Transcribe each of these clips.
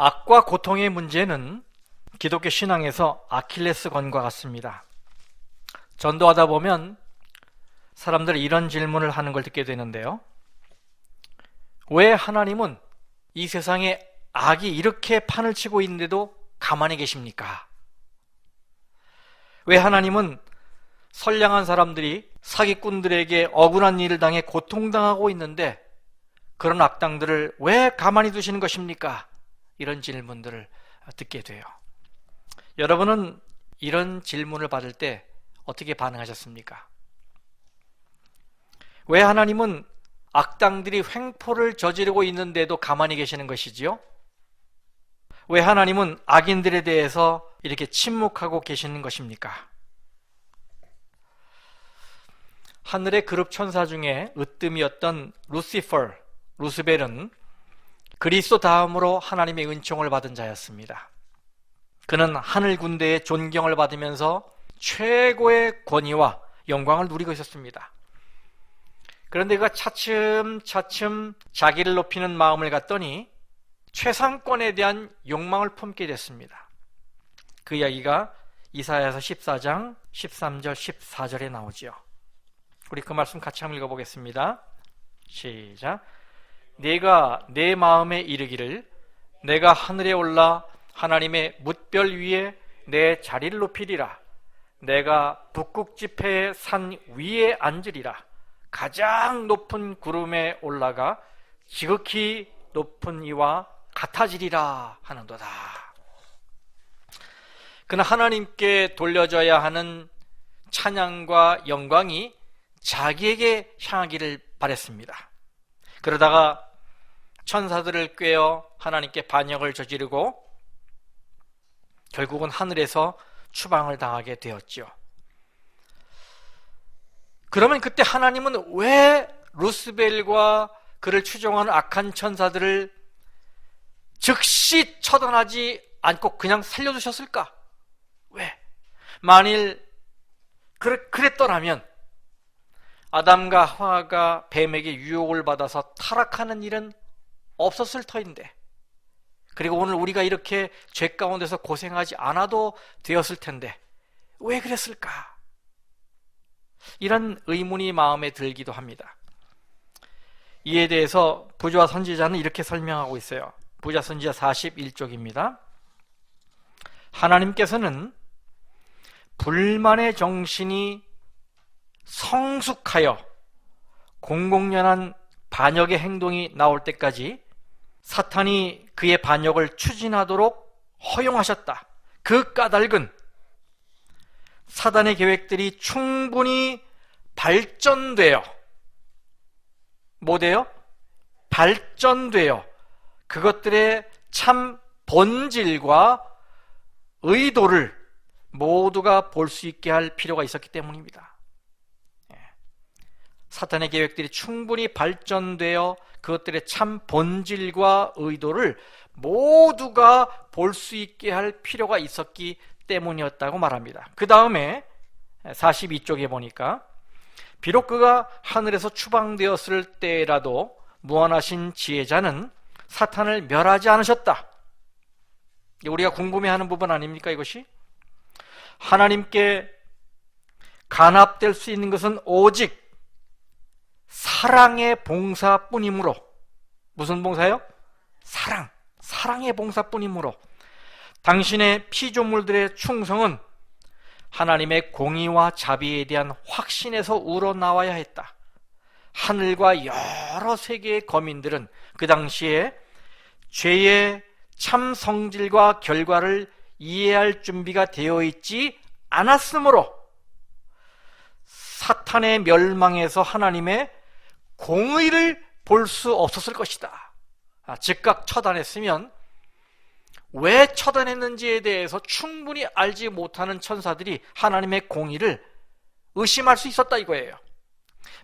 악과 고통의 문제는 기독교 신앙에서 아킬레스건과 같습니다. 전도하다 보면 사람들이 이런 질문을 하는 걸 듣게 되는데요. 왜 하나님은 이 세상에 악이 이렇게 판을 치고 있는데도 가만히 계십니까? 왜 하나님은 선량한 사람들이 사기꾼들에게 억울한 일을 당해 고통당하고 있는데 그런 악당들을 왜 가만히 두시는 것입니까? 이런 질문들을 듣게 돼요. 여러분은 이런 질문을 받을 때 어떻게 반응하셨습니까? 왜 하나님은 악당들이 횡포를 저지르고 있는데도 가만히 계시는 것이지요? 왜 하나님은 악인들에 대해서 이렇게 침묵하고 계시는 것입니까? 하늘의 그룹 천사 중에 으뜸이었던 루스벨은 그리스도 다음으로 하나님의 은총을 받은 자였습니다. 그는 하늘 군대의 존경을 받으면서 최고의 권위와 영광을 누리고 있었습니다. 그런데 그가 차츰차츰 자기를 높이는 마음을 갖더니 최상권에 대한 욕망을 품게 됐습니다. 그 이야기가 이사야서 14장 13절 14절에 나오지요. 우리 그 말씀 같이 한번 읽어보겠습니다. 시작. 네가 내 마음에 이르기를 내가 하늘에 올라 하나님의 뭇별 위에 내 자리를 높이리라. 내가 북극 지폐의 산 위에 앉으리라. 가장 높은 구름에 올라가 지극히 높은 이와 같아지리라 하는도다. 그는 하나님께 돌려져야 하는 찬양과 영광이 자기에게 향하기를 바랬습니다. 그러다가 천사들을 꾀어 하나님께 반역을 저지르고 결국은 하늘에서 추방을 당하게 되었죠. 그러면 그때 하나님은 왜 루스벨과 그를 추종하는 악한 천사들을 즉시 처단하지 않고 그냥 살려두셨을까? 왜? 만일 그랬더라면 아담과 하와가 뱀에게 유혹을 받아서 타락하는 일은 없었을 터인데, 그리고 오늘 우리가 이렇게 죄 가운데서 고생하지 않아도 되었을 텐데 왜 그랬을까? 이런 의문이 마음에 들기도 합니다. 이에 대해서 부자 선지자는 이렇게 설명하고 있어요. 부자 선지자 41쪽입니다. 하나님께서는 불만의 정신이 성숙하여 공공연한 반역의 행동이 나올 때까지 사탄이 그의 반역을 추진하도록 허용하셨다. 그 까닭은 사단의 계획들이 충분히 발전되어 뭐돼요? 발전되어 그것들의 참 본질과 의도를 모두가 볼 수 있게 할 필요가 있었기 때문입니다. 사탄의 계획들이 충분히 발전되어 그것들의 참 본질과 의도를 모두가 볼 수 있게 할 필요가 있었기 때문이었다고 말합니다. 그 다음에 42쪽에 보니까 비록 그가 하늘에서 추방되었을 때라도 무한하신 지혜자는 사탄을 멸하지 않으셨다. 우리가 궁금해하는 부분 아닙니까, 이것이? 하나님께 간합될 수 있는 것은 오직 사랑의 봉사뿐이므로. 무슨 봉사요? 사랑의 봉사뿐이므로 당신의 피조물들의 충성은 하나님의 공의와 자비에 대한 확신에서 우러나와야 했다. 하늘과 여러 세계의 거민들은 그 당시에 죄의 참 성질과 결과를 이해할 준비가 되어 있지 않았으므로 사탄의 멸망에서 하나님의 공의를 볼 수 없었을 것이다. 즉각 처단했으면 왜 처단했는지에 대해서 충분히 알지 못하는 천사들이 하나님의 공의를 의심할 수 있었다 이거예요.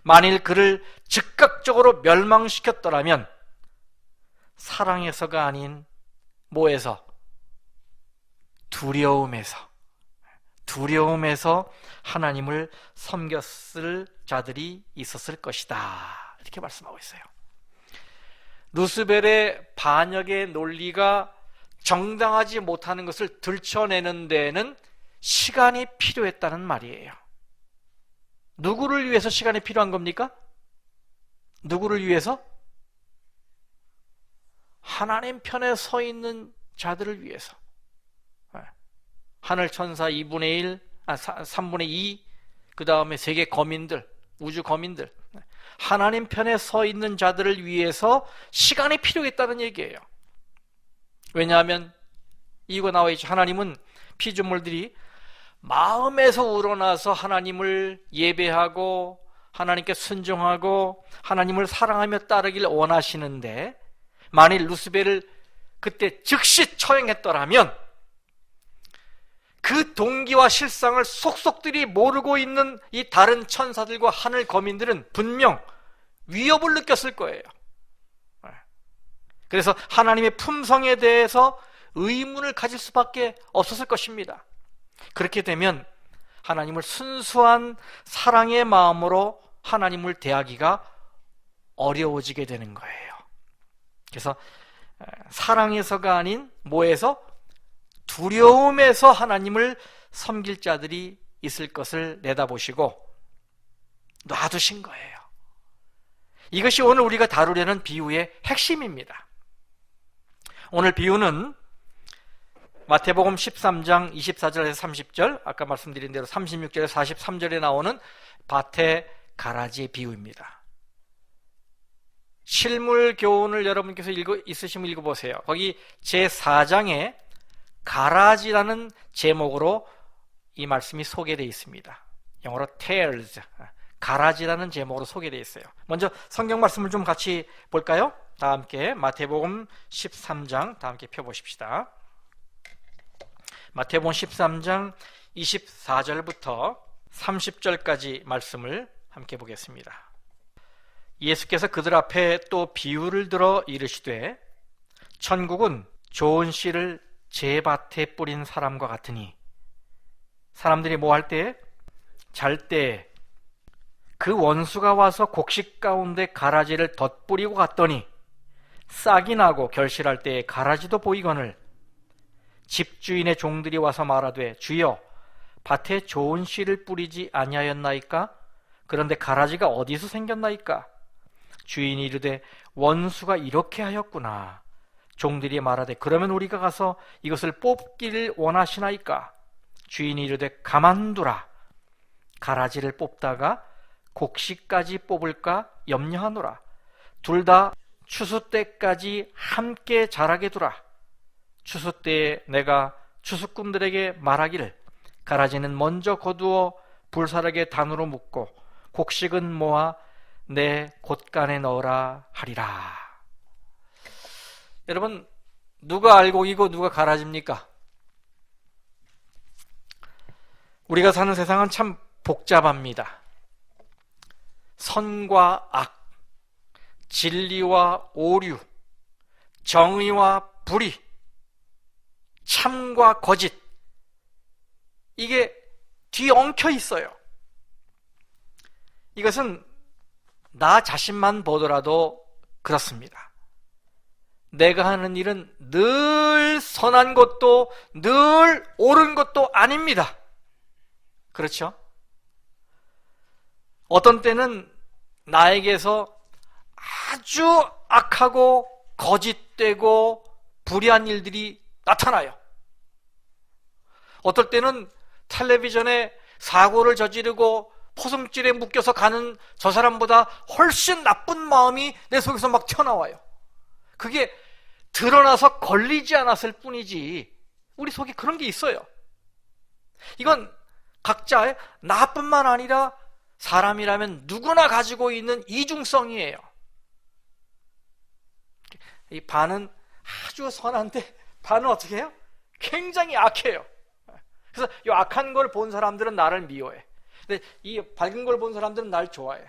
만일 그를 즉각적으로 멸망시켰더라면 사랑에서가 아닌 뭐에서? 두려움에서 하나님을 섬겼을 자들이 있었을 것이다. 이렇게 말씀하고 있어요. 루스벨의 반역의 논리가 정당하지 못하는 것을 들춰내는 데에는 시간이 필요했다는 말이에요. 누구를 위해서 시간이 필요한 겁니까? 누구를 위해서? 하나님 편에 서 있는 자들을 위해서. 하늘 천사 3분의 2, 그 다음에 세계 거민들, 우주 거민들, 하나님 편에 서 있는 자들을 위해서 시간이 필요했다는 얘기예요. 왜냐하면 이유가 나와 있죠. 하나님은 피조물들이 마음에서 우러나서 하나님을 예배하고 하나님께 순종하고 하나님을 사랑하며 따르길 원하시는데, 만일 루스벨을 그때 즉시 처형했더라면 그 동기와 실상을 속속들이 모르고 있는 이 다른 천사들과 하늘 거민들은 분명 위협을 느꼈을 거예요. 그래서 하나님의 품성에 대해서 의문을 가질 수밖에 없었을 것입니다. 그렇게 되면 하나님을 순수한 사랑의 마음으로 하나님을 대하기가 어려워지게 되는 거예요. 그래서 사랑에서가 아닌 뭐에서? 두려움에서 하나님을 섬길 자들이 있을 것을 내다보시고 놔두신 거예요. 이것이 오늘 우리가 다루려는 비유의 핵심입니다. 오늘 비유는 마태복음 13장 24절에서 30절, 아까 말씀드린 대로 36절에서 43절에 나오는 밭의 가라지의 비유입니다. 실물 교훈을 여러분께서 있으시면 읽어보세요. 거기 제4장에 가라지라는 제목으로 이 말씀이 소개되어 있습니다. 영어로 tares, 가라지라는 제목으로 소개되어 있어요. 먼저 성경 말씀을 좀 같이 볼까요? 다 함께 마태복음 13장 다 함께 펴보십시다. 마태복음 13장 24절부터 30절까지 말씀을 함께 보겠습니다. 예수께서 그들 앞에 또 비유를 들어 이르시되, 천국은 좋은 씨를 제 밭에 뿌린 사람과 같으니, 사람들이 뭐 할 때? 잘 때 그 원수가 와서 곡식 가운데 가라지를 덧뿌리고 갔더니 싹이 나고 결실할 때에 가라지도 보이거늘 집주인의 종들이 와서 말하되, 주여, 밭에 좋은 씨를 뿌리지 아니하였나이까? 그런데 가라지가 어디서 생겼나이까? 주인이 이르되, 원수가 이렇게 하였구나. 종들이 말하되, 그러면 우리가 가서 이것을 뽑기를 원하시나이까? 주인이 이르되, 가만두라. 가라지를 뽑다가 곡식까지 뽑을까 염려하노라. 둘 다 추수 때까지 함께 자라게 두라. 추수 때에 내가 추수꾼들에게 말하기를, 가라지는 먼저 거두어 불사르게 단으로 묶고 곡식은 모아 내 곳간에 넣으라 하리라. 여러분, 누가 알곡이고 누가 가라지입니까? 우리가 사는 세상은 참 복잡합니다. 선과 악, 진리와 오류, 정의와 불의, 참과 거짓, 이게 뒤엉켜 있어요. 이것은 나 자신만 보더라도 그렇습니다. 내가 하는 일은 늘 선한 것도 늘 옳은 것도 아닙니다. 그렇죠? 어떤 때는 나에게서 아주 악하고 거짓되고 불의한 일들이 나타나요. 어떨 때는 텔레비전에 사고를 저지르고 포승줄에 묶여서 가는 저 사람보다 훨씬 나쁜 마음이 내 속에서 막 튀어나와요. 그게 드러나서 걸리지 않았을 뿐이지 우리 속에 그런 게 있어요. 이건 각자의 나뿐만 아니라 사람이라면 누구나 가지고 있는 이중성이에요. 이 반은 아주 선한데 반은 어떻게 해요? 굉장히 악해요. 그래서 이 악한 걸 본 사람들은 나를 미워해. 근데 이 밝은 걸 본 사람들은 날 좋아해.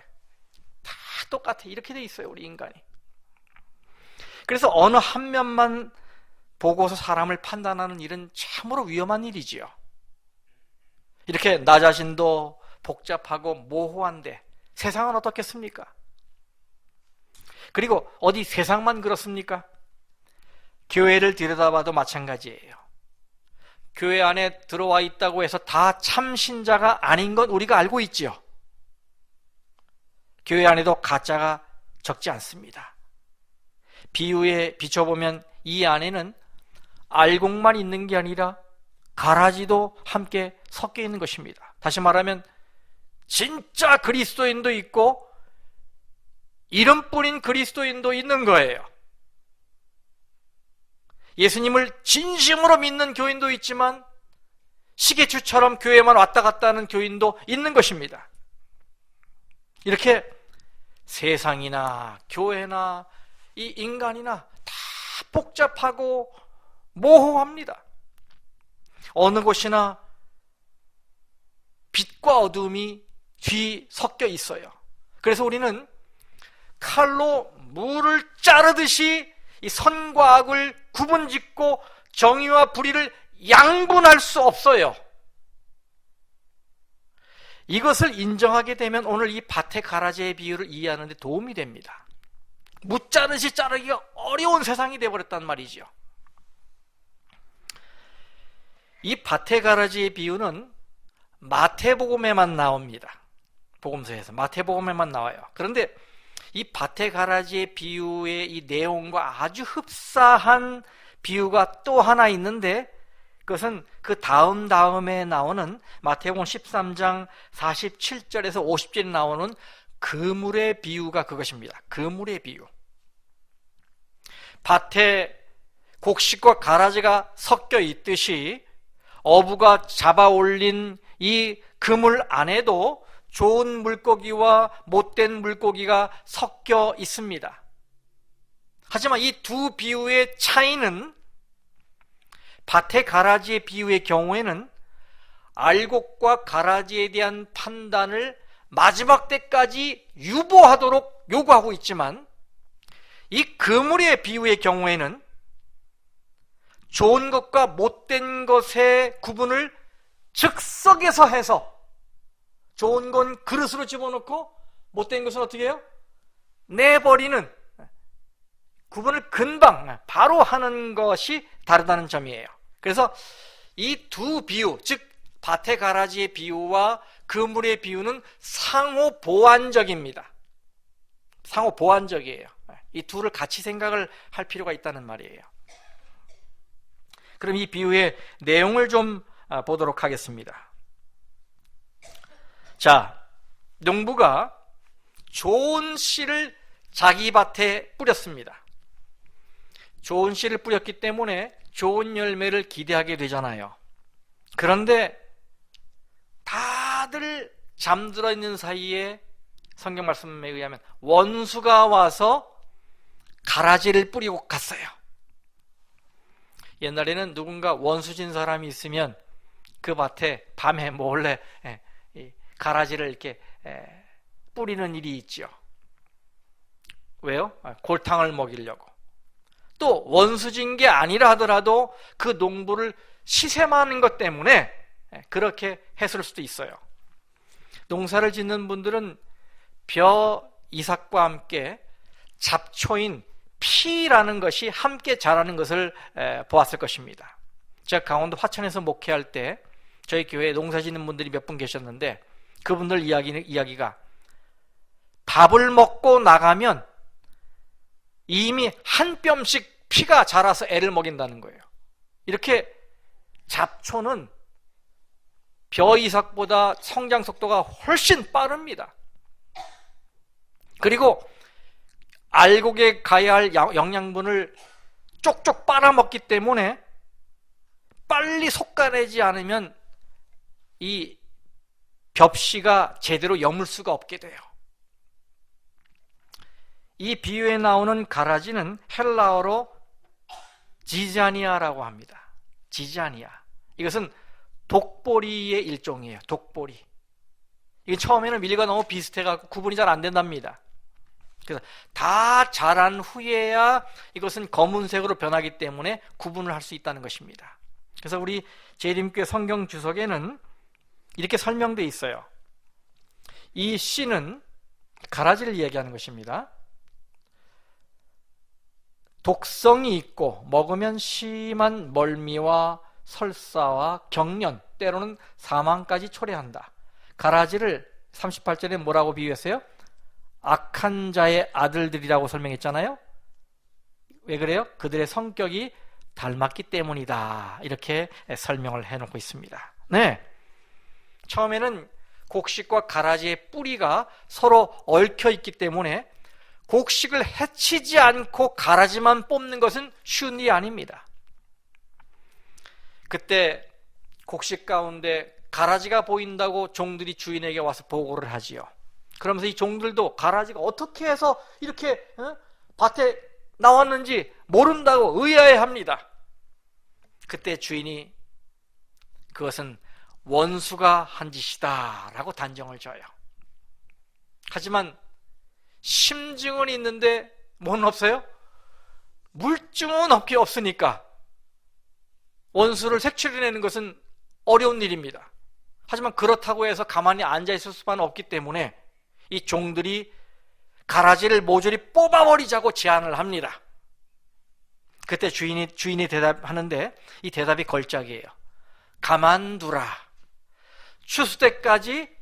다 똑같아. 이렇게 돼 있어요, 우리 인간이. 그래서 어느 한 면만 보고서 사람을 판단하는 일은 참으로 위험한 일이지요. 이렇게 나 자신도 복잡하고 모호한데 세상은 어떻겠습니까? 그리고 어디 세상만 그렇습니까? 교회를 들여다봐도 마찬가지예요. 교회 안에 들어와 있다고 해서 다 참신자가 아닌 건 우리가 알고 있지요. 교회 안에도 가짜가 적지 않습니다. 비유에 비춰보면 이 안에는 알곡만 있는 게 아니라 가라지도 함께 섞여 있는 것입니다. 다시 말하면 진짜 그리스도인도 있고 이름뿐인 그리스도인도 있는 거예요. 예수님을 진심으로 믿는 교인도 있지만 시계추처럼 교회만 왔다 갔다 하는 교인도 있는 것입니다. 이렇게 세상이나 교회나 이 인간이나 다 복잡하고 모호합니다. 어느 곳이나 빛과 어둠이 뒤섞여 있어요. 그래서 우리는 칼로 물을 자르듯이 이 선과 악을 구분짓고 정의와 불의를 양분할 수 없어요. 이것을 인정하게 되면 오늘 이 밭의 가라지의 비유를 이해하는 데 도움이 됩니다. 무자르듯이 자르기가 어려운 세상이 되어버렸단 말이죠. 이 밭의 가라지의 비유는 마태복음에만 나옵니다. 복음서에서 마태복음에만 나와요. 그런데 이 밭의 가라지의 비유의 이 내용과 아주 흡사한 비유가 또 하나 있는데 그것은 그 다음에 나오는 마태복음 13장 47절에서 50절에 나오는 그물의 비유가 그것입니다. 그물의 비유. 밭에 곡식과 가라지가 섞여 있듯이 어부가 잡아 올린 이 그물 안에도 좋은 물고기와 못된 물고기가 섞여 있습니다. 하지만 이 두 비유의 차이는 밭의 가라지의 비유의 경우에는 알곡과 가라지에 대한 판단을 마지막 때까지 유보하도록 요구하고 있지만 이 그물의 비유의 경우에는 좋은 것과 못된 것의 구분을 즉석에서 해서 좋은 건 그릇으로 집어넣고 못된 것은 어떻게 해요? 내버리는 구분을 금방 바로 하는 것이 다르다는 점이에요. 그래서 이 두 비유, 즉 밭의 가라지의 비유와 그물의 비유는 상호 보완적입니다. 상호 보완적이에요. 이 둘을 같이 생각을 할 필요가 있다는 말이에요. 그럼 이 비유의 내용을 좀 보도록 하겠습니다. 자, 농부가 좋은 씨를 자기 밭에 뿌렸습니다. 좋은 씨를 뿌렸기 때문에 좋은 열매를 기대하게 되잖아요. 그런데 다들 잠들어 있는 사이에 성경 말씀에 의하면 원수가 와서 가라지를 뿌리고 갔어요. 옛날에는 누군가 원수진 사람이 있으면 그 밭에 밤에 몰래 가라지를 이렇게 뿌리는 일이 있죠. 왜요? 골탕을 먹이려고. 또 원수진 게 아니라 하더라도 그 농부를 시샘하는 것 때문에 그렇게 했을 수도 있어요. 농사를 짓는 분들은 벼 이삭과 함께 잡초인 피라는 것이 함께 자라는 것을 보았을 것입니다. 제가 강원도 화천에서 목회할 때 저희 교회에 농사 짓는 분들이 몇 분 계셨는데 그분들 이야기가 밥을 먹고 나가면 이미 한 뼘씩 피가 자라서 애를 먹인다는 거예요. 이렇게 잡초는 벼 이삭보다 성장 속도가 훨씬 빠릅니다. 그리고 알곡에 가야 할 영양분을 쪽쪽 빨아먹기 때문에 빨리 솎아내지 않으면 이 벽씨가 제대로 여물 수가 없게 돼요. 이 비유에 나오는 가라지는 헬라어로 지자니아라고 합니다. 지자니아. 이것은 독보리의 일종이에요. 독보리. 이게 처음에는 밀리가 너무 비슷해갖고 구분이 잘 안 된답니다. 그래서 다 자란 후에야 이것은 검은색으로 변하기 때문에 구분을 할 수 있다는 것입니다. 그래서 우리 재림교회 성경 주석에는 이렇게 설명되어 있어요. 이 씨는 가라지를 이야기하는 것입니다. 독성이 있고 먹으면 심한 멀미와 설사와 경련, 때로는 사망까지 초래한다. 가라지를 38절에 뭐라고 비유했어요? 악한 자의 아들들이라고 설명했잖아요. 왜 그래요? 그들의 성격이 닮았기 때문이다. 이렇게 설명을 해놓고 있습니다. 네, 처음에는 곡식과 가라지의 뿌리가 서로 얽혀 있기 때문에 곡식을 해치지 않고 가라지만 뽑는 것은 쉬운 일이 아닙니다. 그때 곡식 가운데 가라지가 보인다고 종들이 주인에게 와서 보고를 하지요. 그러면서 이 종들도 가라지가 어떻게 해서 이렇게 밭에 나왔는지 모른다고 의아해합니다. 그때 주인이 그것은 원수가 한 짓이다 라고 단정을 줘요. 하지만 심증은 있는데 뭐는 없어요? 물증은 없으니까 원수를 색출해내는 것은 어려운 일입니다. 하지만 그렇다고 해서 가만히 앉아있을 수만은 없기 때문에 이 종들이 가라지를 모조리 뽑아버리자고 제안을 합니다. 그때 주인이 대답하는데 이 대답이 걸작이에요. 가만두라. 추수 때까지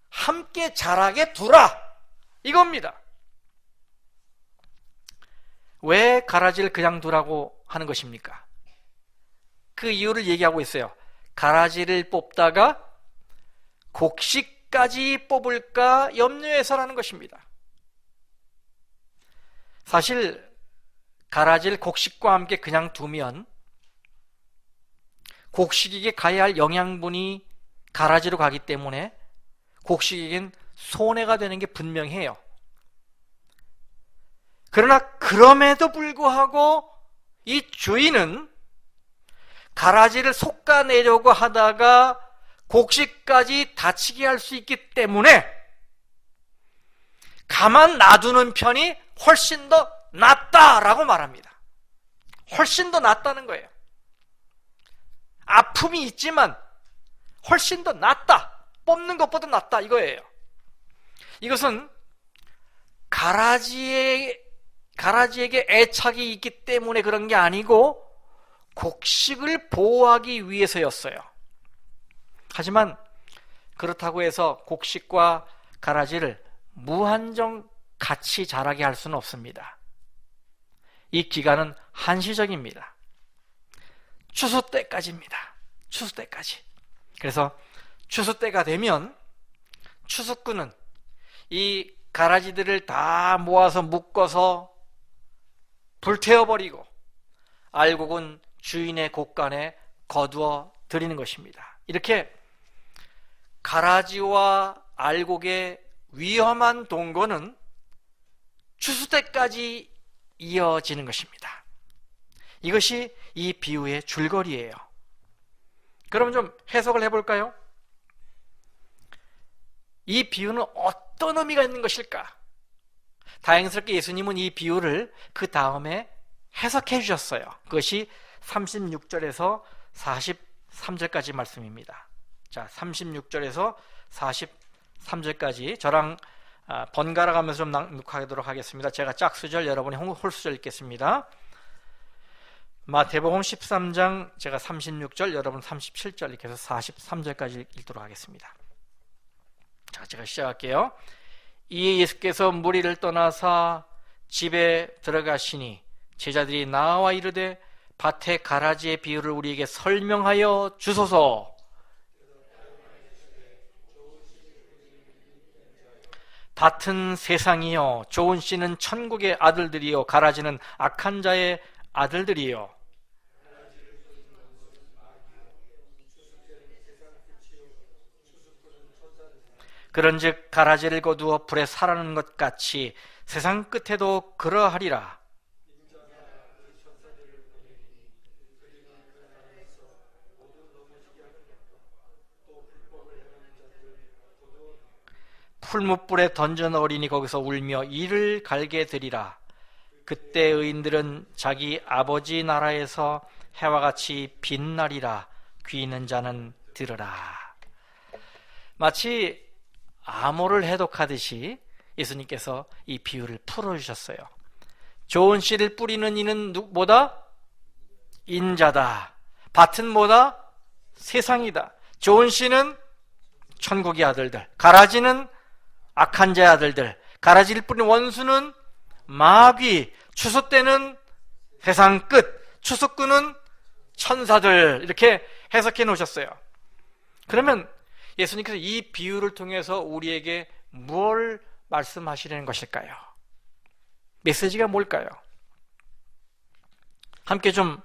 함께 자라게 두라. 이겁니다. 왜 가라지를 그냥 두라고 하는 것입니까? 그 이유를 얘기하고 있어요. 가라지를 뽑다가 곡식까지 뽑을까 염려해서라는 것입니다. 사실 가라지를 곡식과 함께 그냥 두면 곡식에게 가야 할 영양분이 가라지로 가기 때문에 곡식에겐 손해가 되는 게 분명해요. 그러나 그럼에도 불구하고 이 주인은 가라지를 솎아내려고 하다가 곡식까지 다치게 할 수 있기 때문에 가만 놔두는 편이 훨씬 더 낫다라고 말합니다. 훨씬 더 낫다는 거예요. 아픔이 있지만 훨씬 더 낫다. 뽑는 것보다 낫다 이거예요. 이것은 가라지에게 애착이 있기 때문에 그런 게 아니고 곡식을 보호하기 위해서였어요. 하지만 그렇다고 해서 곡식과 가라지를 무한정 같이 자라게 할 수는 없습니다. 이 기간은 한시적입니다. 추수 때까지입니다. 추수 때까지. 그래서 추수 때가 되면 추수꾼은 이 가라지들을 다 모아서 묶어서 불태워버리고 알곡은 주인의 곳간에 거두어 드리는 것입니다. 이렇게 가라지와 알곡의 위험한 동거는 추수 때까지 이어지는 것입니다. 이것이 이 비유의 줄거리예요. 그럼 좀 해석을 해볼까요? 이 비유는 어떤 의미가 있는 것일까? 다행스럽게 예수님은 이 비유를 그 다음에 해석해 주셨어요. 그것이 36절에서 43절까지 말씀입니다. 자, 36절에서 43절까지 저랑 번갈아 가면서 좀 낭독하도록 하겠습니다. 제가 짝수절, 여러분이 홀수절 읽겠습니다. 마태복음 13장 제가 36절, 여러분 37절 이렇게 해서 43절까지 읽도록 하겠습니다. 자, 제가 시작할게요. 이에 예수께서 무리를 떠나사 집에 들어가시니 제자들이 나와 이르되 밭의 가라지의 비유를 우리에게 설명하여 주소서. 밭은 세상이요 좋은 씨는 천국의 아들들이요 가라지는 악한 자의 아들들이요. 그런즉 가라지를 거두어 불에 사라는 것 같이 세상 끝에도 그러하리라. 풀무불에 던져 넣으리니 거기서 울며 이를 갈게 되리라. 그때 의인들은 자기 아버지 나라에서 해와 같이 빛나리라. 귀 있는 자는 들으라. 마치 암호를 해독하듯이 예수님께서 이 비유를 풀어주셨어요. 좋은 씨를 뿌리는 이는 뭐다? 인자다. 밭은 뭐다? 세상이다. 좋은 씨는 천국의 아들들, 가라지는 악한 자의 아들들, 가라지를 뿌린 원수는 마귀, 추수 때는 세상 끝, 추수 끄는 천사들, 이렇게 해석해 놓으셨어요. 그러면 예수님께서 이 비유를 통해서 우리에게 뭘 말씀하시려는 것일까요? 메시지가 뭘까요? 함께 좀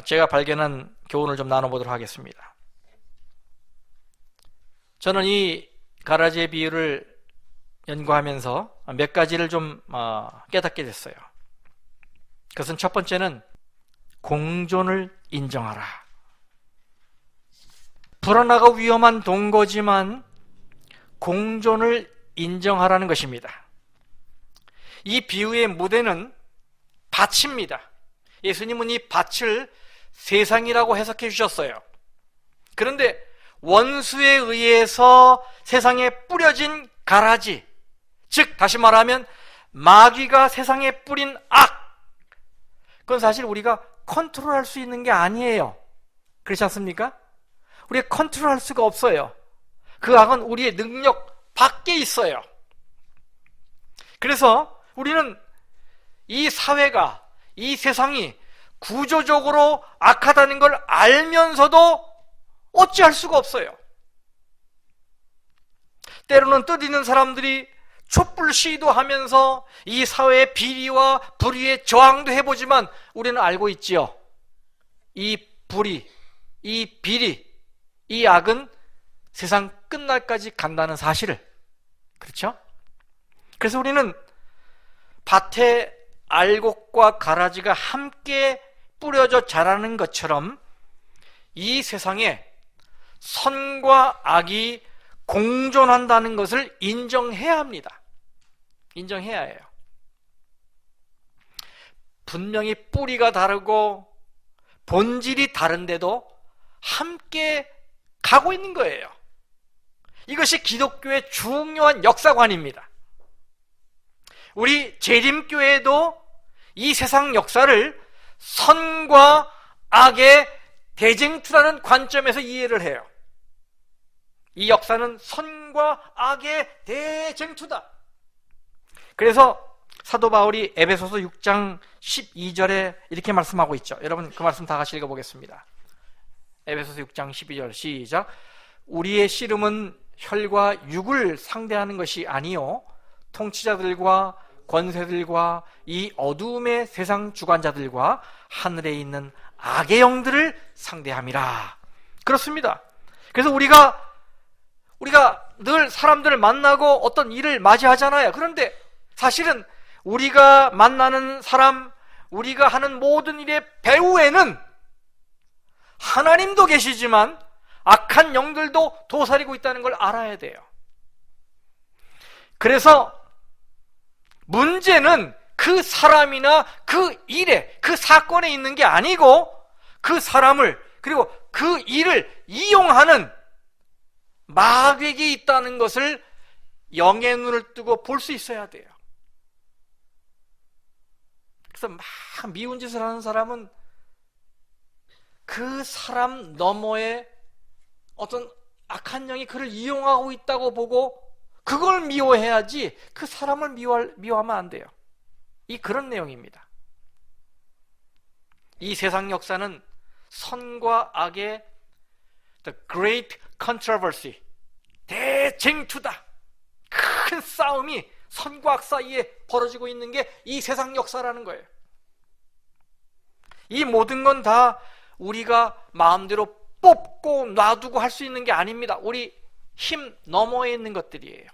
제가 발견한 교훈을 좀 나눠보도록 하겠습니다. 저는 이 가라지의 비유를 연구하면서 몇 가지를 좀 깨닫게 됐어요. 그것은 첫 번째는 공존을 인정하라. 불안하고 위험한 동거지만 공존을 인정하라는 것입니다. 이 비유의 무대는 밭입니다. 예수님은 이 밭을 세상이라고 해석해 주셨어요. 그런데 원수에 의해서 세상에 뿌려진 가라지, 즉 다시 말하면 마귀가 세상에 뿌린 악, 그건 사실 우리가 컨트롤할 수 있는 게 아니에요. 그렇지 않습니까? 우리가 컨트롤할 수가 없어요. 그 악은 우리의 능력 밖에 있어요. 그래서 우리는 이 사회가, 이 세상이 구조적으로 악하다는 걸 알면서도 어찌할 수가 없어요. 때로는 뜻 있는 사람들이 촛불 시도하면서 이 사회의 비리와 불의에 저항도 해보지만 우리는 알고 있지요. 이 불의, 이 비리, 이 악은 세상 끝날까지 간다는 사실을. 그렇죠? 그래서 우리는 밭에 알곡과 가라지가 함께 뿌려져 자라는 것처럼 이 세상에 선과 악이 공존한다는 것을 인정해야 합니다. 인정해야 해요. 분명히 뿌리가 다르고 본질이 다른데도 함께 가고 있는 거예요. 이것이 기독교의 중요한 역사관입니다. 우리 재림교회도 이 세상 역사를 선과 악의 대쟁투라는 관점에서 이해를 해요. 이 역사는 선과 악의 대쟁투다. 그래서 사도 바울이 에베소서 6장 12절에 이렇게 말씀하고 있죠. 여러분 그 말씀 다 같이 읽어보겠습니다. 에베소서 6장 12절 시작. 우리의 씨름은 혈과 육을 상대하는 것이 아니요 통치자들과 권세들과 이 어두움의 세상 주관자들과 하늘에 있는 악의 영들을 상대함이라. 그렇습니다. 그래서 우리가 늘 사람들을 만나고 어떤 일을 맞이하잖아요. 그런데 사실은 우리가 만나는 사람, 우리가 하는 모든 일의 배후에는 하나님도 계시지만 악한 영들도 도사리고 있다는 걸 알아야 돼요. 그래서 문제는 그 사람이나 그 일에, 그 사건에 있는 게 아니고 그 사람을 그리고 그 일을 이용하는 마귀가 있다는 것을 영의 눈을 뜨고 볼 수 있어야 돼요. 그래서 막 미운 짓을 하는 사람은 그 사람 너머에 어떤 악한 영이 그를 이용하고 있다고 보고 그걸 미워해야지 그 사람을 미워하면 안 돼요. 그런 내용입니다. 이 세상 역사는 선과 악의 The Great Controversy, 대쟁투다. 큰 싸움이 선과 악 사이에 벌어지고 있는 게 이 세상 역사라는 거예요. 이 모든 건 다 우리가 마음대로 뽑고 놔두고 할 수 있는 게 아닙니다. 우리 힘 너머에 있는 것들이에요.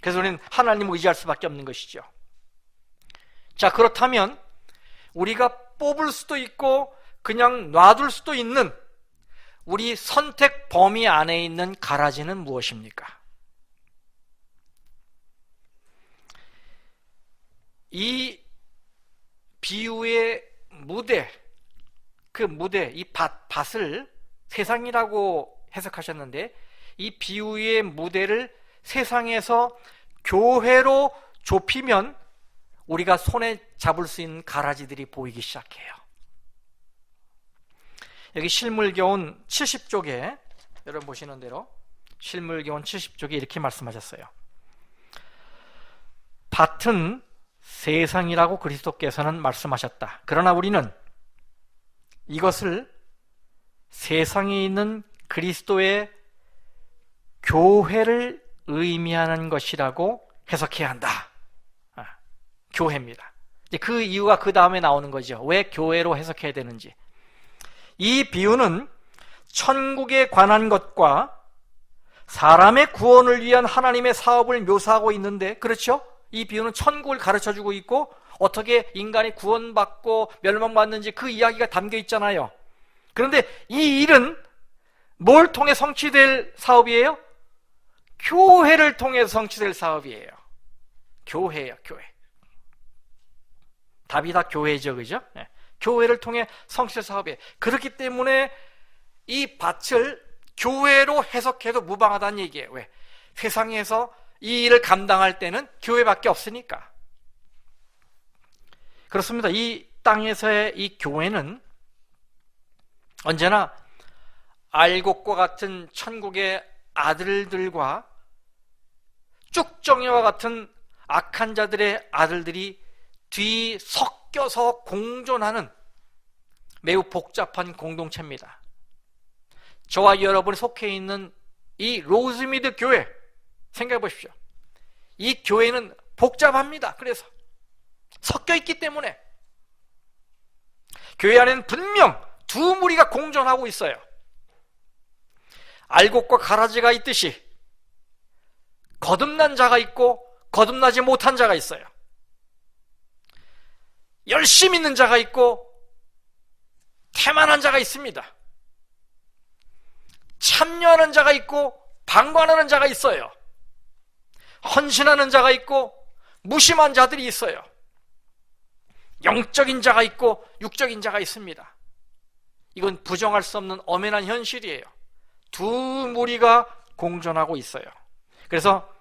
그래서 우리는 하나님을 의지할 수밖에 없는 것이죠. 자, 그렇다면 우리가 뽑을 수도 있고 그냥 놔둘 수도 있는 우리 선택 범위 안에 있는 가라지는 무엇입니까? 이 비유의 무대, 그 무대, 이 밭을 세상이라고 해석하셨는데 이 비유의 무대를 세상에서 교회로 좁히면 우리가 손에 잡을 수 있는 가라지들이 보이기 시작해요. 여기 실물교훈 70쪽에 여러분 보시는 대로 실물교훈 70쪽에 이렇게 말씀하셨어요. 밭은 세상이라고 그리스도께서는 말씀하셨다. 그러나 우리는 이것을 세상에 있는 그리스도의 교회를 의미하는 것이라고 해석해야 한다. 교회입니다. 그 이유가 그 다음에 나오는 거죠. 왜 교회로 해석해야 되는지. 이 비유는 천국에 관한 것과 사람의 구원을 위한 하나님의 사업을 묘사하고 있는데, 그렇죠? 이 비유는 천국을 가르쳐주고 있고 어떻게 인간이 구원받고 멸망받는지 그 이야기가 담겨 있잖아요. 그런데 이 일은 뭘 통해 성취될 사업이에요? 교회를 통해서 성취될 사업이에요. 교회예요, 교회. 답이 다 교회죠, 그죠? 네. 교회를 통해 성취될 사업이에요. 그렇기 때문에 이 밭을 교회로 해석해도 무방하다는 얘기예요. 왜? 세상에서 이 일을 감당할 때는 교회밖에 없으니까. 그렇습니다. 이 땅에서의 이 교회는 언제나 알곡과 같은 천국의 아들들과 쭉정이와 같은 악한 자들의 아들들이 뒤섞여서 공존하는 매우 복잡한 공동체입니다. 저와 여러분이 속해 있는 이 로즈미드 교회 생각해 보십시오. 이 교회는 복잡합니다. 그래서 섞여 있기 때문에 교회 안에는 분명 두 무리가 공존하고 있어요. 알곡과 가라지가 있듯이 거듭난 자가 있고 거듭나지 못한 자가 있어요. 열심히 있는 자가 있고 태만한 자가 있습니다. 참여하는 자가 있고 방관하는 자가 있어요. 헌신하는 자가 있고 무심한 자들이 있어요. 영적인 자가 있고 육적인 자가 있습니다. 이건 부정할 수 없는 엄연한 현실이에요. 두 무리가 공존하고 있어요. 그래서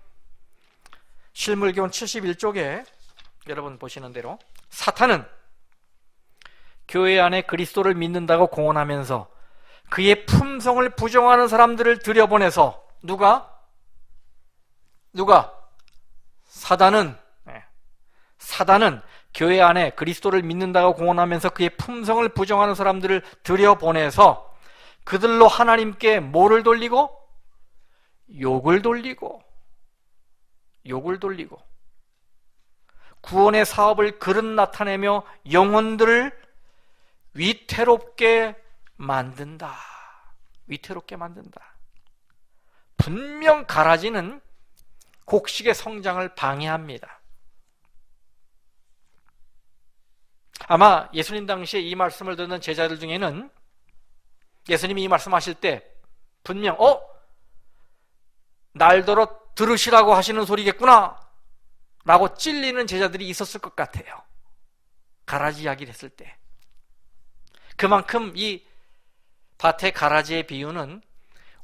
실물교훈 71쪽에 여러분 보시는 대로 사탄은 교회 안에 그리스도를 믿는다고 공언하면서 그의 품성을 부정하는 사람들을 들여보내서 누가? 사단은 교회 안에 그리스도를 믿는다고 공언하면서 그의 품성을 부정하는 사람들을 들여보내서 그들로 하나님께 뭐를 돌리고? 욕을 돌리고 구원의 사업을 그릇 나타내며 영혼들을 위태롭게 만든다. 분명 가라지는 곡식의 성장을 방해합니다. 아마 예수님 당시에 이 말씀을 듣는 제자들 중에는 예수님이 이 말씀하실 때 분명 날더러 들으시라고 하시는 소리겠구나 라고 찔리는 제자들이 있었을 것 같아요. 가라지 이야기를 했을 때. 그만큼 이 밭의 가라지의 비유는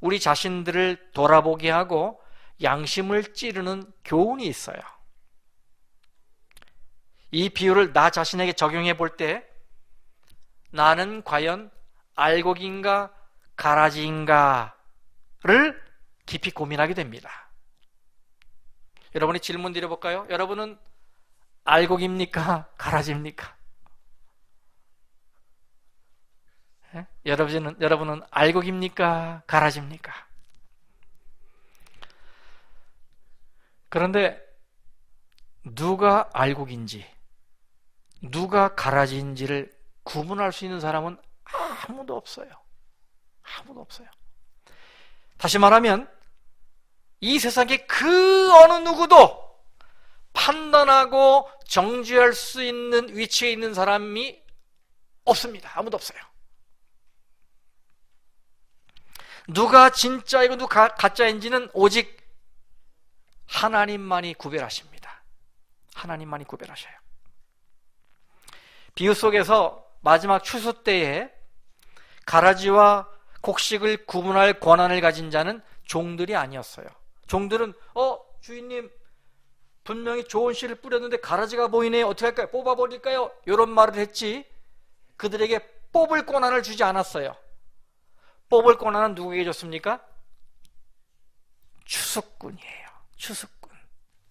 우리 자신들을 돌아보게 하고 양심을 찌르는 교훈이 있어요. 이 비유를 나 자신에게 적용해 볼 때 나는 과연 알곡인가 가라지인가를 깊이 고민하게 됩니다. 여러분이 질문 드려볼까요? 여러분은 알곡입니까? 가라지입니까? 예? 여러분은 알곡입니까? 가라지입니까? 그런데 누가 알곡인지 누가 가라지인지를 구분할 수 있는 사람은 아무도 없어요. 다시 말하면 이 세상에 그 어느 누구도 판단하고 정죄할 수 있는 위치에 있는 사람이 없습니다. 아무도 없어요. 누가 진짜이고 누가 가짜인지는 오직 하나님만이 구별하십니다. 하나님만이 구별하셔요. 비유 속에서 마지막 추수 때에 가라지와 곡식을 구분할 권한을 가진 자는 종들이 아니었어요. 종들은 주인님 분명히 좋은 씨를 뿌렸는데 가라지가 보이네. 어떻게 할까요? 뽑아버릴까요? 이런 말을 했지 그들에게 뽑을 권한을 주지 않았어요. 뽑을 권한은 누구에게 줬습니까? 추수꾼이에요. 추수꾼.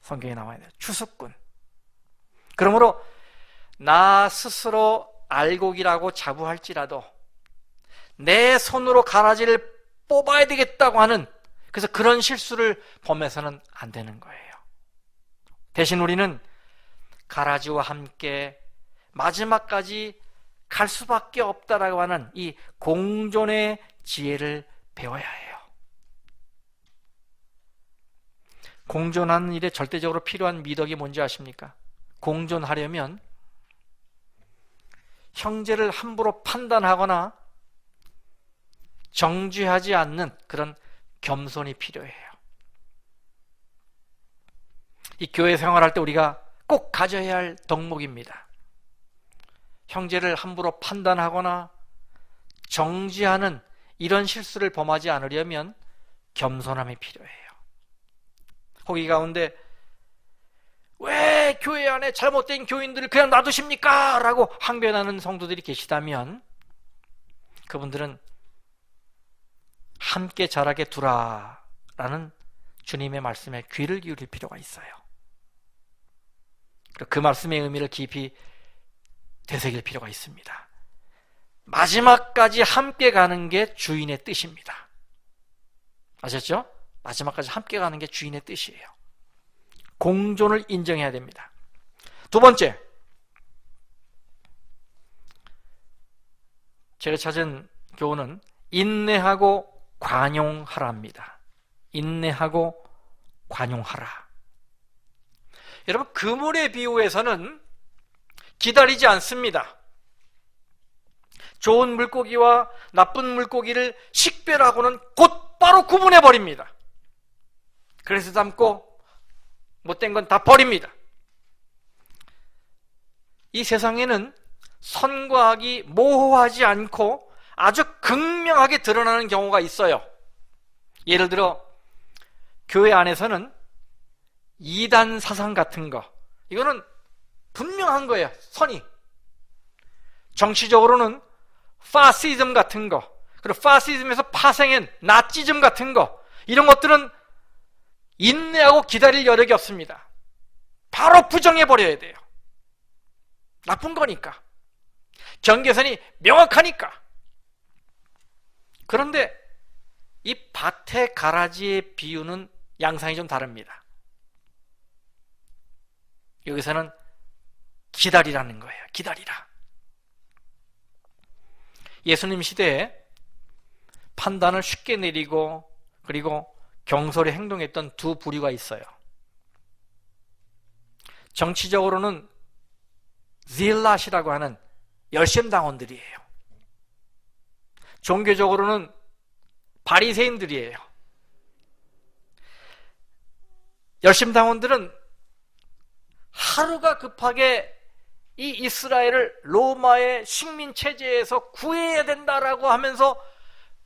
성경에 나와야 돼요. 추수꾼. 그러므로 나 스스로 알곡이라고 자부할지라도 내 손으로 가라지를 뽑아야 되겠다고 하는, 그래서 그런 실수를 범해서는 안 되는 거예요. 대신 우리는 가라지와 함께 마지막까지 갈 수밖에 없다라고 하는 이 공존의 지혜를 배워야 해요. 공존하는 일에 절대적으로 필요한 미덕이 뭔지 아십니까? 공존하려면 형제를 함부로 판단하거나 정죄하지 않는 그런 겸손이 필요해요. 이 교회 생활할 때 우리가 꼭 가져야 할 덕목입니다. 형제를 함부로 판단하거나 정죄하는 이런 실수를 범하지 않으려면 겸손함이 필요해요. 거기 가운데 왜 교회 안에 잘못된 교인들을 그냥 놔두십니까? 라고 항변하는 성도들이 계시다면 그분들은 함께 자라게 두라 라는 주님의 말씀에 귀를 기울일 필요가 있어요. 그 말씀의 의미를 깊이 되새길 필요가 있습니다. 마지막까지 함께 가는 게 주인의 뜻입니다. 아셨죠? 마지막까지 함께 가는 게 주인의 뜻이에요. 공존을 인정해야 됩니다. 두 번째, 제가 찾은 교훈은 인내하고 관용하라입니다. 인내하고 관용하라. 여러분, 그물의 비유에서는 기다리지 않습니다. 좋은 물고기와 나쁜 물고기를 식별하고는 곧바로 구분해버립니다. 그래서 담고 못된 건 다 버립니다. 이 세상에는 선과 악이 모호하지 않고 아주 극명하게 드러나는 경우가 있어요. 예를 들어 교회 안에서는 이단 사상 같은 거, 이거는 분명한 거예요. 선이. 정치적으로는 파시즘 같은 거, 그리고 파시즘에서 파생한 나치즘 같은 거, 이런 것들은 인내하고 기다릴 여력이 없습니다. 바로 부정해버려야 돼요. 나쁜 거니까. 경계선이 명확하니까. 그런데 이 밭의 가라지의 비유는 양상이 좀 다릅니다. 여기서는 기다리라는 거예요. 기다리라. 예수님 시대에 판단을 쉽게 내리고 그리고 경솔히 행동했던 두 부류가 있어요. 정치적으로는 질랏이라고 하는 열심당원들이에요. 종교적으로는 바리새인들이에요. 열심당원들은 하루가 급하게 이 이스라엘을 로마의 식민 체제에서 구해야 된다라고 하면서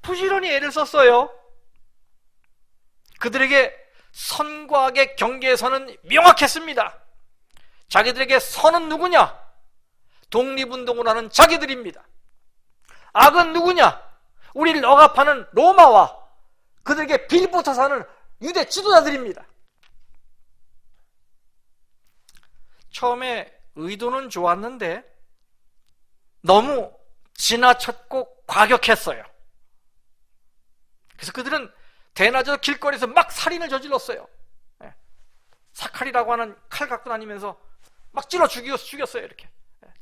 부지런히 애를 썼어요. 그들에게 선과 악의 경계선은 명확했습니다. 자기들에게 선은 누구냐? 독립운동을 하는 자기들입니다. 악은 누구냐? 우리를 억압하는 로마와 그들에게 빌붙어 사는 유대 지도자들입니다. 처음에 의도는 좋았는데 너무 지나쳤고 과격했어요. 그래서 그들은 대낮에 길거리에서 막 살인을 저질렀어요. 사칼이라고 하는 칼 갖고 다니면서 막 찔러 죽였어요. 이렇게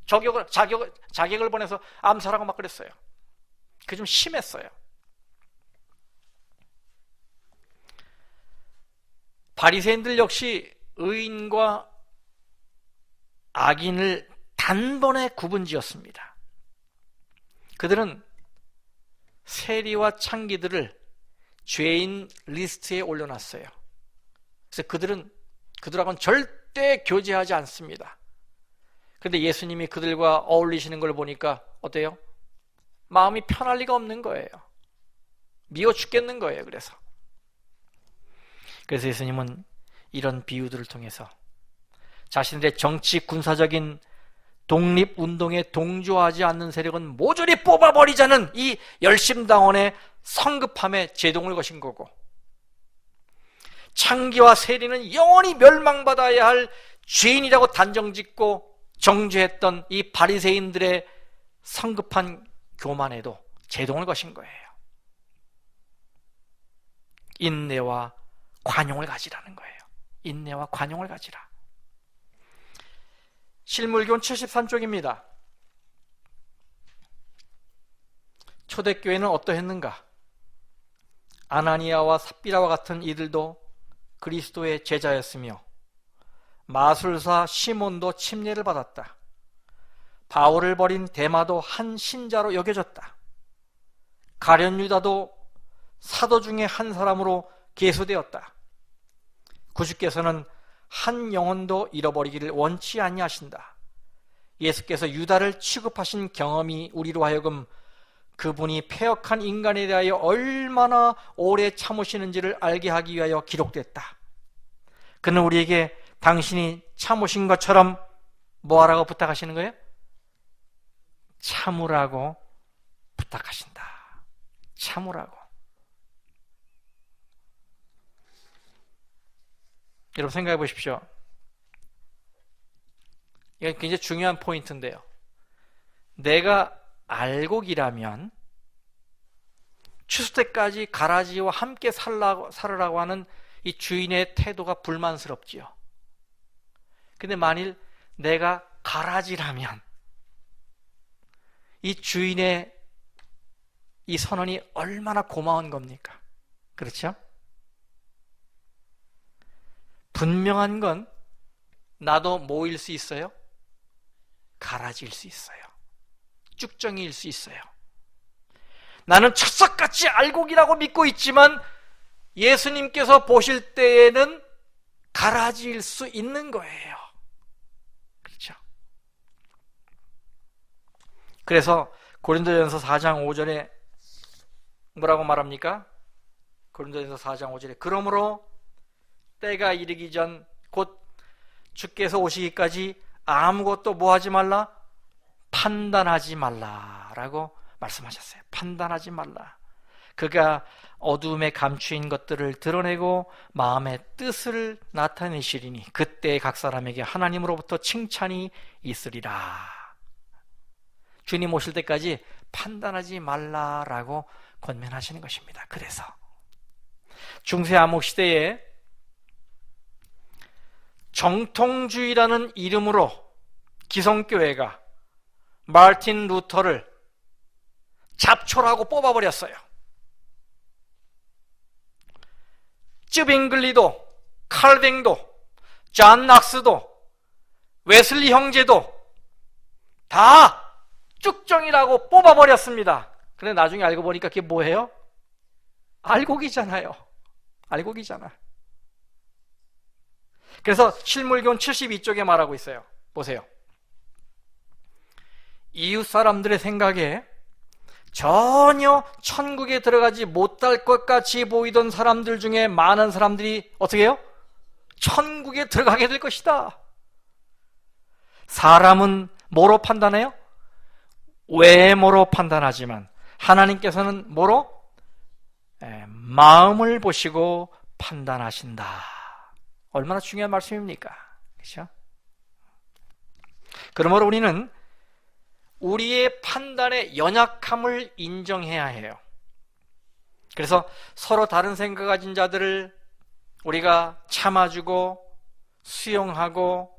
자격을 보내서 암살하고 막 그랬어요. 그게 좀 심했어요. 바리새인들 역시 의인과 악인을 단번에 구분지었습니다. 그들은 세리와 창기들을 죄인 리스트에 올려놨어요. 그래서 그들하고는 절대 교제하지 않습니다. 그런데 예수님이 그들과 어울리시는 걸 보니까 어때요? 마음이 편할 리가 없는 거예요. 미워 죽겠는 거예요. 그래서 예수님은 이런 비유들을 통해서 자신들의 정치 군사적인 독립운동에 동조하지 않는 세력은 모조리 뽑아버리자는 이 열심당원의 성급함에 제동을 거신 거고, 창기와 세리는 영원히 멸망받아야 할 죄인이라고 단정짓고 정죄했던 이 바리새인들의 성급한 교만에도 제동을 거신 거예요. 인내와 관용을 가지라는 거예요. 인내와 관용을 가지라. 실물교훈 73쪽입니다. 초대교회는 어떠했는가? 아나니아와 삽비라와 같은 이들도 그리스도의 제자였으며 마술사 시몬도 침례를 받았다. 바울을 버린 데마도 한 신자로 여겨졌다. 가룟 유다도 사도 중에 한 사람으로 계수되었다. 구주께서는 한 영혼도 잃어버리기를 원치 아니하신다. 예수께서 유다를 취급하신 경험이 우리로 하여금 그분이 패역한 인간에 대하여 얼마나 오래 참으시는지를 알게 하기 위하여 기록됐다. 그는 우리에게 당신이 참으신 것처럼 뭐하라고 부탁하시는 거예요? 참으라고 부탁하신다. 참으라고. 여러분 생각해 보십시오. 이게 굉장히 중요한 포인트인데요. 내가 알곡이라면 추수 때까지 가라지와 함께 살으라고 하는 이 주인의 태도가 불만스럽지요. 근데 만일 내가 가라지라면 이 주인의 이 선언이 얼마나 고마운 겁니까? 그렇죠? 분명한 건 나도 뭐일 수 있어요? 가라지일 수 있어요. 쭉정이일 수 있어요. 나는 철석같이 알곡이라고 믿고 있지만 예수님께서 보실 때에는 가라지일 수 있는 거예요. 그렇죠? 그래서 고린도전서 4장 5절에 뭐라고 말합니까? 고린도전서 4장 5절에 그러므로 때가 이르기 전 곧 주께서 오시기까지 아무것도 뭐하지 말라? 판단하지 말라라고 말씀하셨어요. 판단하지 말라. 그가 어둠에 감추인 것들을 드러내고 마음의 뜻을 나타내시리니 그때 각 사람에게 하나님으로부터 칭찬이 있으리라. 주님 오실 때까지 판단하지 말라라고 권면하시는 것입니다. 그래서 중세 암흑 시대에 정통주의라는 이름으로 기성교회가 마르틴 루터를 잡초라고 뽑아버렸어요. 쯔빙글리도, 칼뱅도, 존 낙스도, 웨슬리 형제도 다 쭉정이라고 뽑아버렸습니다. 근데 나중에 알고 보니까 그게 뭐예요? 알곡이잖아요. 알곡이잖아. 그래서 실물교훈 72쪽에 말하고 있어요. 보세요. 이웃 사람들의 생각에 전혀 천국에 들어가지 못할 것 같이 보이던 사람들 중에 많은 사람들이 어떻게 해요? 천국에 들어가게 될 것이다. 사람은 뭐로 판단해요? 외모로 판단하지만 하나님께서는 뭐로? 마음을 보시고 판단하신다. 얼마나 중요한 말씀입니까? 그렇죠? 그러므로 우리는 우리의 판단의 연약함을 인정해야 해요. 그래서 서로 다른 생각 가진 자들을 우리가 참아주고 수용하고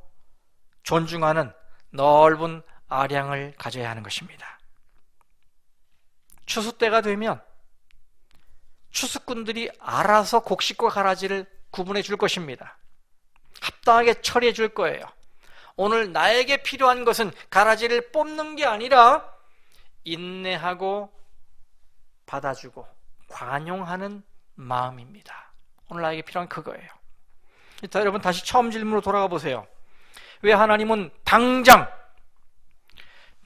존중하는 넓은 아량을 가져야 하는 것입니다. 추수 때가 되면 추수꾼들이 알아서 곡식과 가라지를 구분해 줄 것입니다. 합당하게 처리해 줄 거예요. 오늘 나에게 필요한 것은 가라지를 뽑는 게 아니라 인내하고 받아주고 관용하는 마음입니다. 오늘 나에게 필요한 그거예요. 자, 여러분 다시 처음 질문으로 돌아가 보세요. 왜 하나님은 당장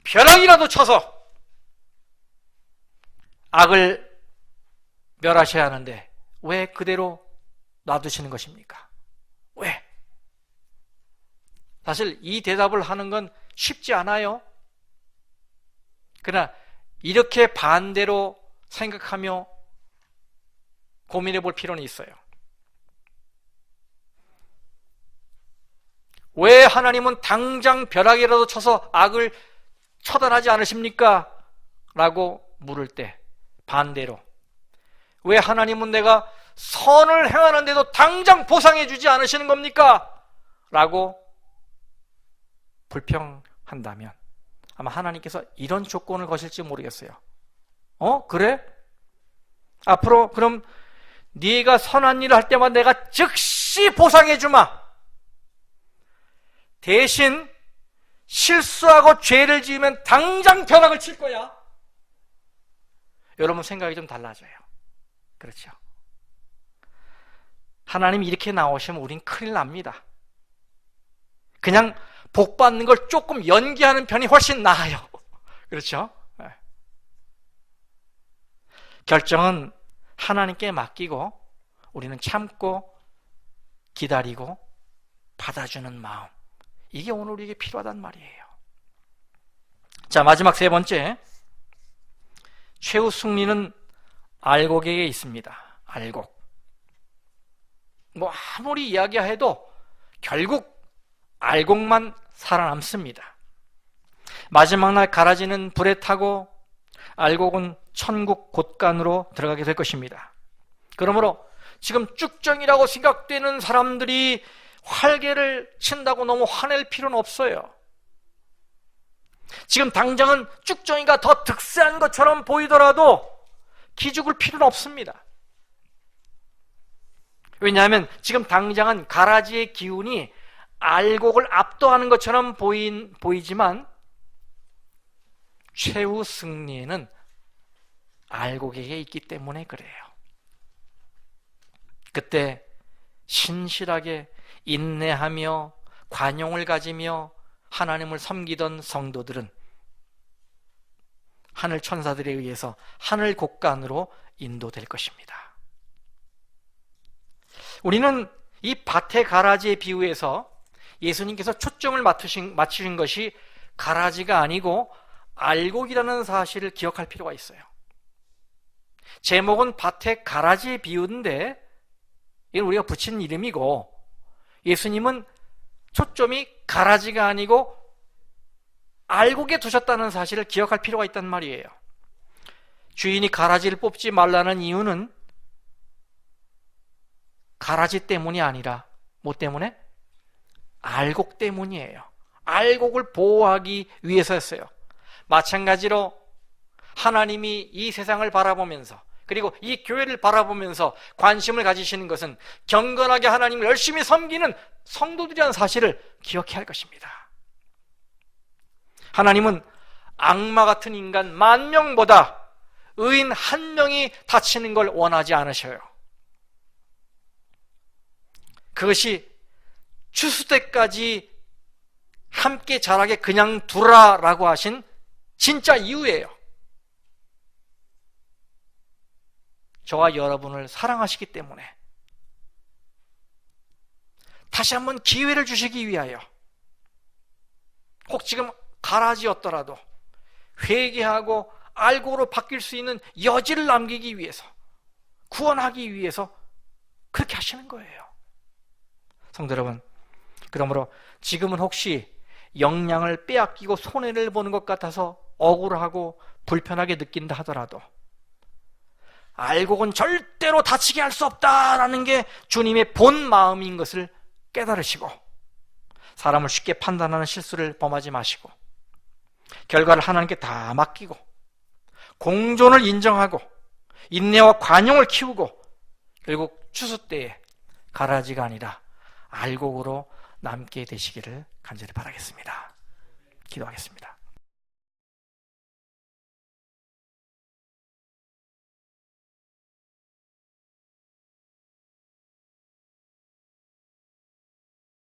벼락이라도 쳐서 악을 멸하셔야 하는데 왜 그대로 놔두시는 것입니까? 왜? 사실 이 대답을 하는 건 쉽지 않아요. 그러나 이렇게 반대로 생각하며 고민해 볼 필요는 있어요. 왜 하나님은 당장 벼락이라도 쳐서 악을 처단하지 않으십니까? 라고 물을 때 반대로, 왜 하나님은 내가 선을 행하는데도 당장 보상해 주지 않으시는 겁니까? 라고 불평한다면 아마 하나님께서 이런 조건을 거실지 모르겠어요. 그래? 앞으로 그럼 네가 선한 일을 할 때마다 내가 즉시 보상해 주마. 대신 실수하고 죄를 지으면 당장 벼락을 칠 거야. 여러분 생각이 좀 달라져요. 그렇죠? 하나님이 이렇게 나오시면 우린 큰일 납니다. 그냥 복 받는 걸 조금 연기하는 편이 훨씬 나아요. 그렇죠? 네. 결정은 하나님께 맡기고 우리는 참고 기다리고 받아주는 마음, 이게 오늘 우리에게 필요하단 말이에요. 자, 마지막 세 번째, 최후 승리는 알곡에게 있습니다. 알곡. 뭐 아무리 이야기해도 결국 알곡만 살아남습니다. 마지막 날 가라지는 불에 타고 알곡은 천국 곳간으로 들어가게 될 것입니다. 그러므로 지금 쭉정이라고 생각되는 사람들이 활개를 친다고 너무 화낼 필요는 없어요. 지금 당장은 쭉정이가 더 득세한 것처럼 보이더라도 기죽을 필요는 없습니다. 왜냐하면 지금 당장은 가라지의 기운이 알곡을 압도하는 것처럼 보이지만 최후 승리는 알곡에게 있기 때문에 그래요. 그때 신실하게 인내하며 관용을 가지며 하나님을 섬기던 성도들은 하늘 천사들에 의해서 하늘 곳간으로 인도될 것입니다. 우리는 이 밭의 가라지의 비유에서 예수님께서 초점을 맞추신 것이 가라지가 아니고 알곡이라는 사실을 기억할 필요가 있어요. 제목은 밭의 가라지의 비유인데 이건 우리가 붙인 이름이고, 예수님은 초점이 가라지가 아니고 알곡에 두셨다는 사실을 기억할 필요가 있단 말이에요. 주인이 가라지를 뽑지 말라는 이유는 가라지 때문이 아니라 뭐 때문에? 알곡 때문이에요. 알곡을 보호하기 위해서였어요. 마찬가지로 하나님이 이 세상을 바라보면서, 그리고 이 교회를 바라보면서 관심을 가지시는 것은 경건하게 하나님을 열심히 섬기는 성도들이라는 사실을 기억해야 할 것입니다. 하나님은 악마 같은 인간 10,000명보다 의인 1명이 다치는 걸 원하지 않으셔요. 그것이 추수 때까지 함께 자라게 그냥 두라라고 하신 진짜 이유예요. 저와 여러분을 사랑하시기 때문에, 다시 한번 기회를 주시기 위하여, 혹 지금 가라지였더라도 회개하고 알곡으로 바뀔 수 있는 여지를 남기기 위해서, 구원하기 위해서 그렇게 하시는 거예요. 성도 여러분, 그러므로 지금은 혹시 영양을 빼앗기고 손해를 보는 것 같아서 억울하고 불편하게 느낀다 하더라도 알곡은 절대로 다치게 할 수 없다라는 게 주님의 본 마음인 것을 깨달으시고, 사람을 쉽게 판단하는 실수를 범하지 마시고 결과를 하나님께 다 맡기고 공존을 인정하고 인내와 관용을 키우고 결국 추수 때에 가라지가 아니라 알곡으로 남게 되시기를 간절히 바라겠습니다. 기도하겠습니다.